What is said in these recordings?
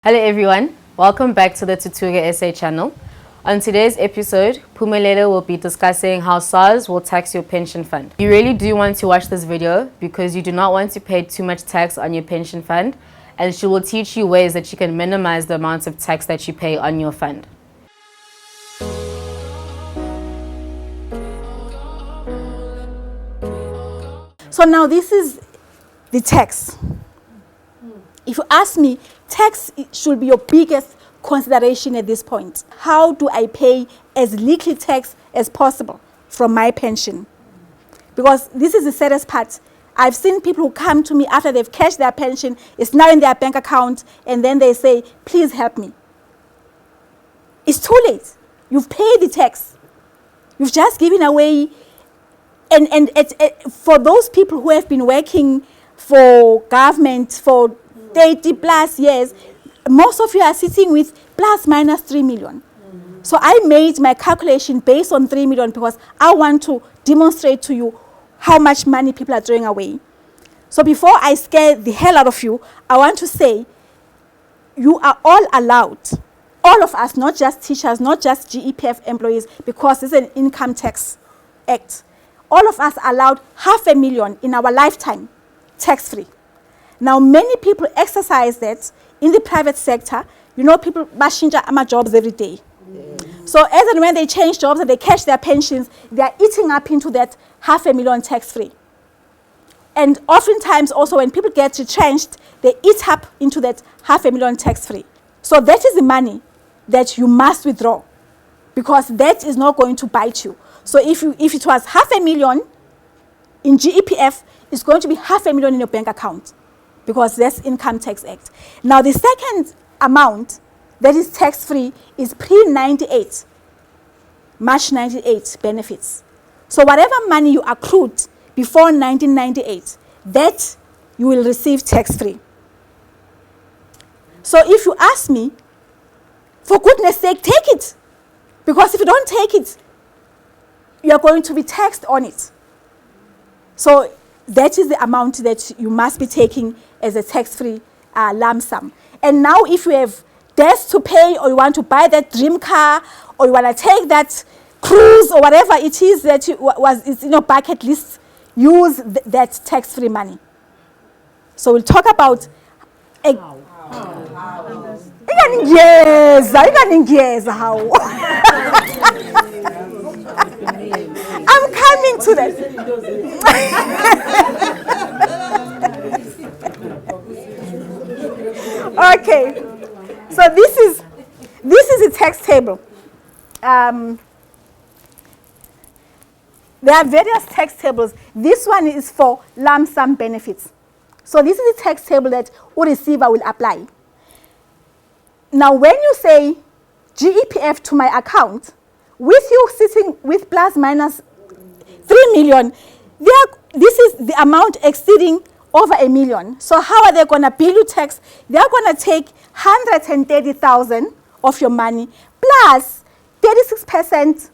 Hello everyone, welcome back to the Thuthuka SA channel. On today's episode, Pumelelo will be discussing how SARS will tax your pension fund. You really do want to watch this video because you do not want to pay too much tax on your pension fund, and she will teach you ways that you can minimize the amount of tax that you pay on your fund. So now this is the tax. If you ask me, tax should be your biggest consideration at this point. How do I pay as little tax as possible from my pension? Because this is the saddest part. I've seen people who come to me after they've cashed their pension, it's now in their bank account, and then they say, please help me. It's too late. You've paid the tax. You've just given away. And for those people who have been working for government for 30 plus years, most of you are sitting with plus minus 3 million. So I made my calculation based on 3 million because I want to demonstrate to you how much money people are throwing away. So before I scare the hell out of you, I want to say you are all allowed, all of us, not just teachers, not just GEPF employees, because it's an income tax act. All of us are allowed $500,000 in our lifetime, tax-free. Now, many people exercise that in the private sector. You know, people change jobs every day. Yeah. So as and when they change jobs and they cash their pensions, they are eating up into that $500,000 tax-free. And oftentimes also when people get retrenched, they eat up into that $500,000 tax-free. So that is the money that you must withdraw because that is not going to bite you. So if it was $500,000 in GEPF, it's going to be $500,000 in your bank account because that's Income Tax Act. Now the second amount that is tax-free is pre-98, March 98 benefits. So whatever money you accrued before 1998, that you will receive tax-free. So if you ask me, for goodness sake, take it. Because if you don't take it, you are going to be taxed on it. So that is the amount that you must be taking as a tax-free lump sum. And now if you have debts to pay, or you want to buy that dream car, or you want to take that cruise, or whatever it is that is in your bucket list, use that tax-free money. So we'll talk about... how. I'm coming to that. Okay, so this is a tax table. There are various tax tables. This one is for lump sum benefits. So this is a tax table that a receiver will apply. Now, when you say GEPF to my account, with you sitting with plus minus 3 million, this is the amount exceeding over $1 million. So how are they going to bill you tax? They are going to take 130,000 of your money plus 36%.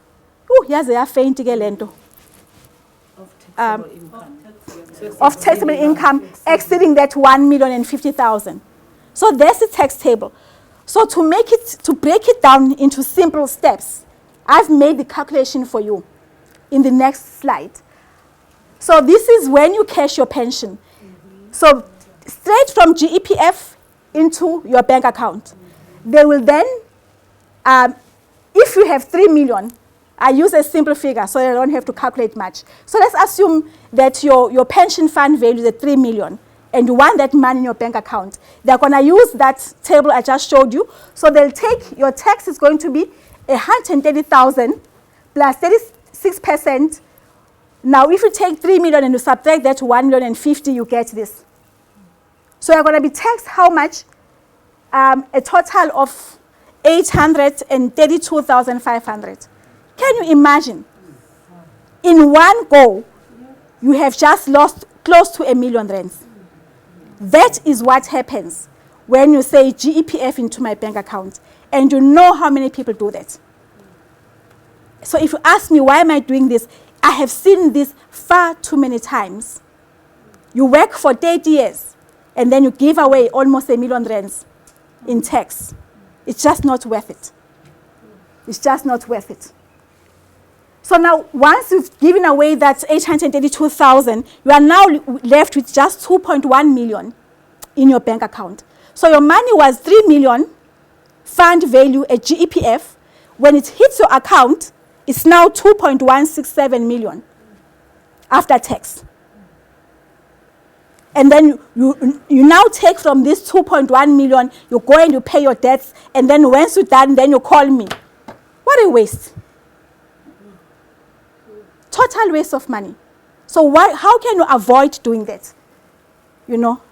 Oh, yes, they are faint again. Of taxable income exceeding that 1,050,000. So that's the tax table. So to break it down into simple steps, I've made the calculation for you in the next slide. So this is when you cash your pension. So straight from GEPF into your bank account. They will then, if you have 3 million, I use a simple figure so I don't have to calculate much. So let's assume that your pension fund value is at 3 million and you want that money in your bank account. They're going to use that table I just showed you. So they'll take, your tax is going to be 130,000 plus 36%. Now, if you take 3 million and you subtract that to 1,050,000, you get this. So you're going to be taxed how much? A total of 832,500. Can you imagine? In one go, you have just lost close to R1 million. That is what happens when you say GEPF into my bank account. And you know how many people do that. So if you ask me, why am I doing this? I have seen this far too many times. You work for 30 years, and then you give away almost R1 million. in tax. It's just not worth it. It's just not worth it. So now, once you've given away that 832,000, you are now left with just 2.1 million in your bank account. So your money was 3 million fund value at GEPF. When it hits your account, it's now 2.167 million after tax. And then you now take from this 2.1 million, you go and you pay your debts, and then once you're done, then you call me. What a waste. Total waste of money. So how can you avoid doing that? You know?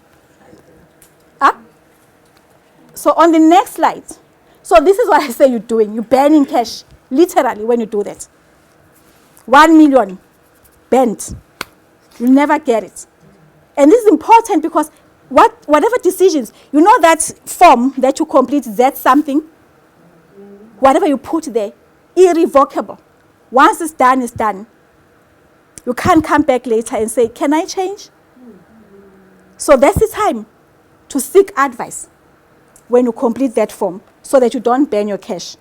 So on the next slide. So this is what I say you're doing. You're burning cash, literally, when you do that. 1 million bent. You'll never get it. And this is important because whatever decisions, you know that form that you complete, that something, whatever you put there, irrevocable. Once it's done, it's done. You can't come back later and say, can I change? So that's the time to seek advice when you complete that form so that you don't burn your cash.